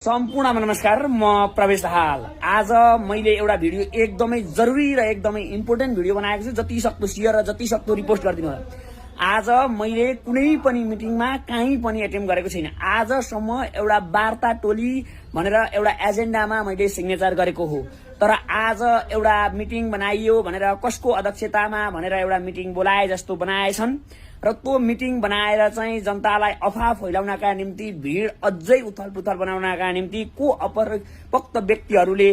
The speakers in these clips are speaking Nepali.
सम्पूर्ण नमस्कार, म प्रवेश दाहाल। आज मैले एउटा भिडियो एकदमै जरुरी र एकदमै इम्पोर्टेन्ट भिडियो बनाएको छु। जति सक्दो शेयर र जति सक्दो रिपोस्ट गरिदिनु होला। आज मैले कुनै पनि मिटिङमा कहीँ पनि एटेम्प गरेको छैन। आजसम्म एउटा वार्ता टोली भनेर एउटा एजेन्डामा मैले सिग्नेचर गरेको हो। तर आज एउटा मिटिङ बनाइयो भनेर कसको अध्यक्षतामा भनेर एउटा मिटिङ बोलाए जस्तो बनाएछन् र त्यो मिटिङ बनाएर चाहिँ जनतालाई अफवाह फैलाउनका निम्ति भिड अझै उथलपुथल बनाउनका निम्ति को अपरिपक्त व्यक्तिहरूले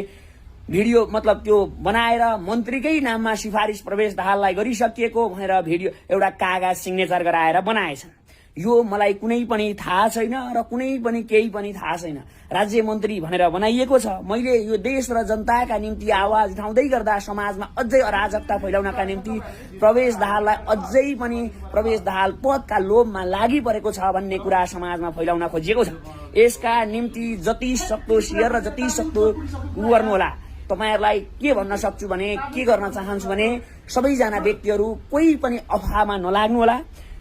भिडियो मतलब त्यो बनाएर मन्त्रीकै नाममा सिफारिस प्रवेश दाहाललाई गरिसकिएको भनेर भिडियो एउटा कागज सिग्नेचर गराएर बनाएछन्। यो मलाई कुनै पनि थाहा छैन र कुनै पनि केही पनि थाहा छैन। राज्य मन्त्री भनेर बनाइएको छ। मैले यो देश र जनताका निम्ति आवाज उठाउँदै गर्दा समाजमा अझै अराजकता फैलाउनका निम्ति प्रवेश दाहाललाई अझै पनि प्रवेश दाहाल पदका लोभमा लागि परेको छ भन्ने कुरा समाजमा फैलाउन खोजिएको छ। यसका निम्ति जति सक्दो शेयर र जति सक्दो गर्नु होला। तपाईहरुलाई के भन्न सक्छु भने के गर्न चाहन्छु भने सबैजना व्यक्तिहरू कोही पनि अफवाहमा नलाग्नु होला।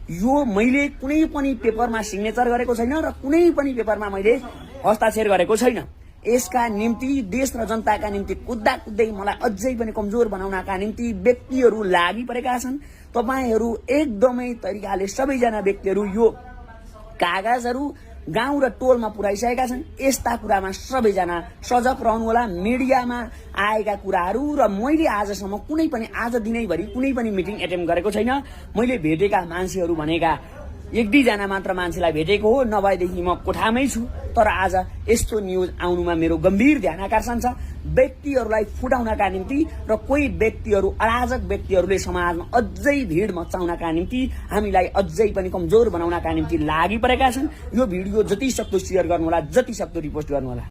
यो मैले कुनै पनि पेपरमा सिग्नेचर गरेको छैन र कुनै पनि पेपरमा मैले हस्ताक्षर गरेको छैन। यसका निम्ति देश र जनताका निम्ति कुद्दा कुद्दै मलाई अझै पनि कमजोर बनाउनका निम्ति व्यक्तिहरू लागि परेका छन्। तपाईहरु एकदमै तरिकाले सबैजना व्यक्तिहरू यो कागजहरू गाउँ र टोलमा पुर्याइसकेका छन्। यस्ता कुरामा सबैजना सजग रहनु होला। मिडियामा आएका कुराहरू र मैले आजसम्म कुनै पनि आज दिनैभरि कुनै पनि मिटिङ एटेम्प गरेको छैन। मैले भेटेका मान्छेहरू भनेका एक दुईजना मात्र मान्छेलाई भेटेको हो, नभएदेखि म कोठामै छु। तर आज यस्तो न्युज आउनुमा मेरो गम्भीर ध्यान आकर्षण छ। व्यक्तिहरूलाई फुटाउनका निम्ति र कोही व्यक्तिहरू अराजक व्यक्तिहरूले समाजमा अझै भिड मचाउनका निम्ति हामीलाई अझै पनि कमजोर बनाउनका निम्ति लागि परेका छन्। यो भिडियो जति सक्दो शेयर गर्नु होला, जति सक्दो रिपोस्ट गर्नु होला।